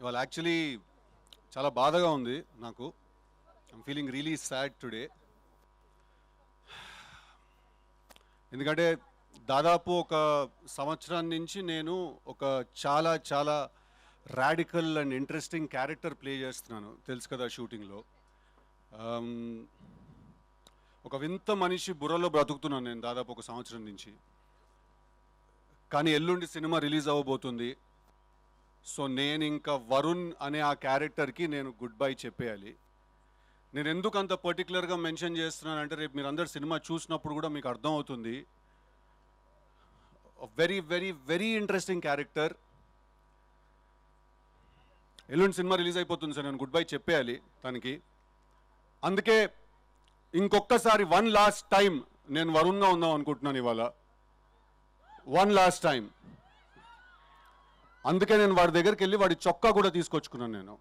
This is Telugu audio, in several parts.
ఇవాళ యాక్చువల్లీ చాలా బాధగా ఉంది నాకు. I'm feeling really sad today. ఎందుకంటే దాదాపు ఒక సంవత్సరం నుంచి నేను ఒక చాలా చాలా radical and interesting character play చేస్తున్నాను, తెలుసు కదా షూటింగ్లో. ఒక వింత మనిషి బుర్రలో బ్రతుకుతున్నాను నేను దాదాపు ఒక సంవత్సరం నుంచి. కానీ ఎల్లుండి సినిమా రిలీజ్ అవ్వబోతుంది. సో నేను ఇంకా వరుణ్ అనే ఆ క్యారెక్టర్కి నేను గుడ్ బై చెప్పేయాలి. నేను ఎందుకు అంత పర్టికులర్గా మెన్షన్ చేస్తున్నానంటే రేపు మీరు అందరు సినిమా చూసినప్పుడు కూడా మీకు అర్థం అవుతుంది. Very very very interesting character. ఎల్లుండి సినిమా రిలీజ్ అయిపోతుంది సార్, నేను గుడ్ బై చెప్పేయాలి తనకి. అందుకే ఇంకొకసారి వన్ లాస్ట్ టైం నేను వరుణ్గా ఉందాం అనుకుంటున్నాను ఇవాళ. One last time. అందుకే నేను వాడి దగ్గరికి వెళ్ళి వాడి చొక్కా కూడా తీసుకొచ్చుకున్నాను నేను.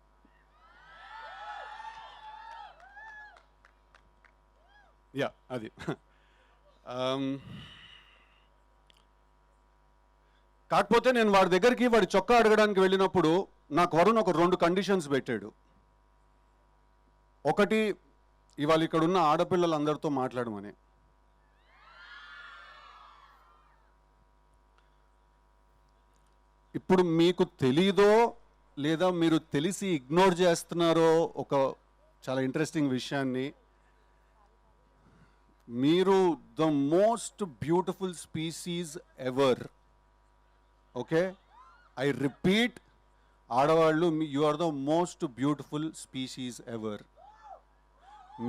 యా అది కాకపోతే నేను వాడి దగ్గరికి వాడి చొక్కా అడగడానికి వెళ్ళినప్పుడు నాకు వరుణ్ ఒక 2 కండిషన్స్ పెట్టాడు. ఒకటి, ఇవాళ ఇక్కడ ఉన్న ఆడపిల్లలందరితో మాట్లాడమని. ఇప్పుడు మీకు తెలీదో లేదా మీరు తెలిసి ఇగ్నోర్ చేస్తున్నారో ఒక చాలా ఇంట్రెస్టింగ్ విషయాన్ని. మీరు the most beautiful species ever. Okay, I repeat, ఆడవాళ్ళు you are the most beautiful species ever.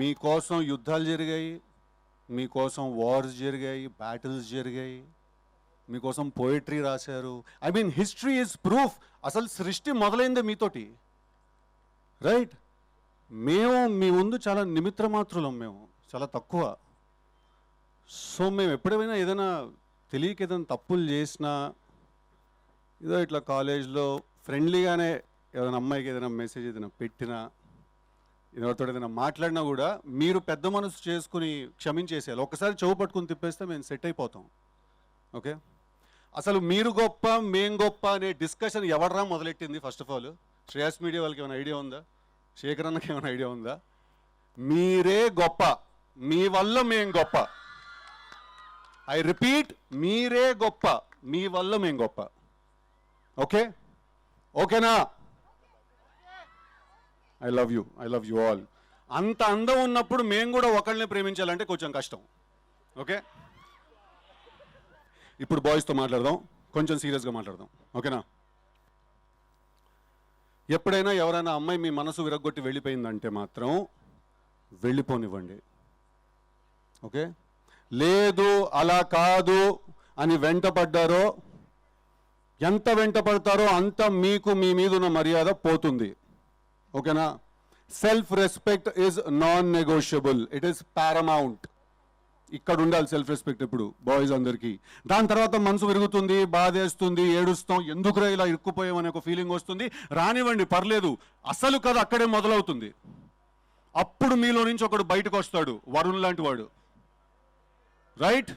మీకోసం యుద్ధాలు జరిగాయి, మీకోసం వార్స్ జరిగాయి, బ్యాటిల్స్ జరిగాయి, మీకోసం పోయిటరీ రాశారు. I mean history is proof. అసలు సృష్టి మొదలైందే మీతోటి, రైట్? మేము మీ ముందు చాలా నిమిత్ర మాత్రులం, మేము చాలా తక్కువ. సో మేము ఎప్పుడైనా ఏదైనా తెలియక ఏదైనా తప్పులు చేసినా, ఏదో ఇట్లా కాలేజ్లో ఫ్రెండ్లీగానే ఏదైనా అమ్మాయికి ఏదైనా మెసేజ్ ఏదైనా పెట్టినా, ఎవరితో ఏదైనా మాట్లాడినా కూడా మీరు పెద్ద మనసు చేసుకుని క్షమించేసేయాలి. ఒకసారి చెవు పట్టుకుని తిప్పేస్తే మేము సెట్ అయిపోతాం. ఓకే, అసలు మీరు గొప్ప మేం గొప్ప అనే డిస్కషన్ ఎవడరా మొదలెట్టింది? First of all Shreyas media వాళ్ళకి ఏమైనా ఐడియా ఉందా? శేఖర్ అన్నకి ఏమైనా ఐడియా ఉందా? మీరే గొప్ప, మీ వల్ల మేం గొప్ప. ఐ రిపీట్, మీరే గొప్ప, మీ వల్ల మేం గొప్ప. ఓకే, ఓకేనా? I love you all. అంత అందం ఉన్నప్పుడు మేము కూడా ఒకళ్ళని ప్రేమించాలంటే కొంచెం కష్టం. ఓకే, ఇప్పుడు బాయ్స్తో మాట్లాడదాం, కొంచెం సీరియస్గా మాట్లాడదాం. ఓకేనా? ఎప్పుడైనా ఎవరైనా అమ్మాయి మీ మనసు విరగొట్టి వెళ్ళిపోయిందంటే మాత్రం వెళ్ళిపోనివ్వండి. ఓకే, లేదు అలా కాదు అని వెంటపడ్డారో, ఎంత వెంటపడతారో అంత మీకు మీ మీద ఉన్న మర్యాద పోతుంది. ఓకేనా? Self respect is non negotiable, it is paramount. ఇక్కడ ఉండాలి సెల్ఫ్ రెస్పెక్ట్ ఇప్పుడు బాయ్స్ అందరికీ. దాని తర్వాత మనసు విరుగుతుంది, బాధేస్తుంది, ఏడుస్తాం, ఎందుకురా ఇలా ఇరుక్కుపోయామనే ఒక ఫీలింగ్ వస్తుంది. రానివ్వండి, పర్లేదు. అసలు కథ అక్కడే మొదలవుతుంది. అప్పుడు మీలో నుంచి ఒకడు బయటకు వస్తాడు, వరుణ్ లాంటి వాడు, రైట్?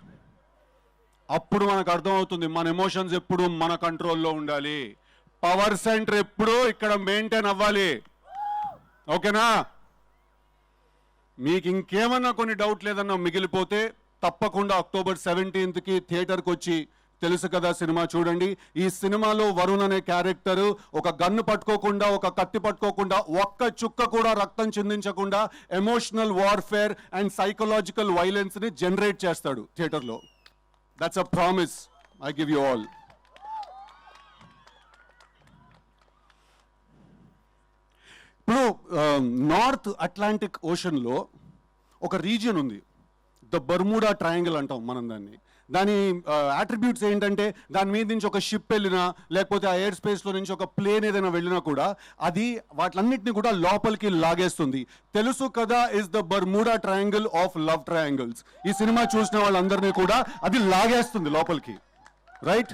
అప్పుడు మనకు అర్థమవుతుంది మన ఎమోషన్స్ ఎప్పుడు మన కంట్రోల్లో ఉండాలి, పవర్ సెంటర్ ఎప్పుడూ ఇక్కడ మెయింటైన్ అవ్వాలి. ఓకేనా? మీకు ఇంకేమన్నా కొన్ని డౌట్ లేదన్నా మిగిలిపోతే తప్పకుండా అక్టోబర్ 17కి థియేటర్కి వచ్చి తెలుసు కదా సినిమా చూడండి. ఈ సినిమాలో వరుణ్ అనే క్యారెక్టర్ ఒక గన్ను పట్టుకోకుండా, ఒక కత్తి పట్టుకోకుండా, ఒక్క చుక్క కూడా రక్తం చిందించకుండా ఎమోషనల్ వార్ఫేర్ అండ్ సైకలాజికల్ వైలెన్స్ని జనరేట్ చేస్తాడు థియేటర్లో. That's a promise I give you all. ఇప్పుడు నార్త్ అట్లాంటిక్ ఓషన్లో ఒక రీజియన్ ఉంది, ద బర్ముడా ట్రయాంగిల్ అంటాం మనం దాన్ని. దాని అట్రిబ్యూట్స్ ఏంటంటే దాని మీద నుంచి ఒక షిప్ వెళ్ళినా, లేకపోతే ఆ ఎయిర్ స్పేస్లో నుంచి ఒక ప్లేన్ ఏదైనా వెళ్ళినా కూడా అది వాటిలన్నింటినీ కూడా లోపలికి లాగేస్తుంది. తెలుసు కదా, is the Bermuda triangle of love triangles. ఈ సినిమా చూసిన వాళ్ళందరినీ కూడా అది లాగేస్తుంది లోపలికి, right?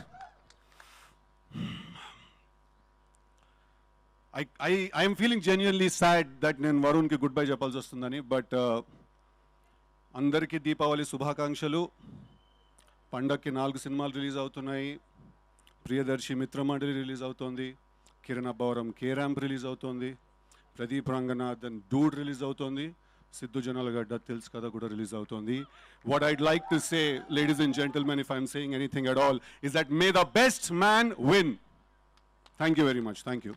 I'm feeling genuinely sad that నేను వరుణ్కి గుడ్ బై చెప్పాల్సి వస్తుందని. బట్ అందరికీ దీపావళి శుభాకాంక్షలు. పండక్కి 4 సినిమాలు రిలీజ్ అవుతున్నాయి. ప్రియదర్శి మిత్రమండలి రిలీజ్ అవుతోంది, Kiran Abbavaram K ramp release అవుతోంది, ప్రదీప్ రంగనాథన్ డూడ్ రిలీజ్ అవుతోంది, సిద్ధు జనాలగడ్డ తెలుసు కదా కూడా రిలీజ్ అవుతోంది. What I'd like to say, ladies and gentlemen, if I'm saying anything at all, is that may the best man win. Thank you very much. Thank you.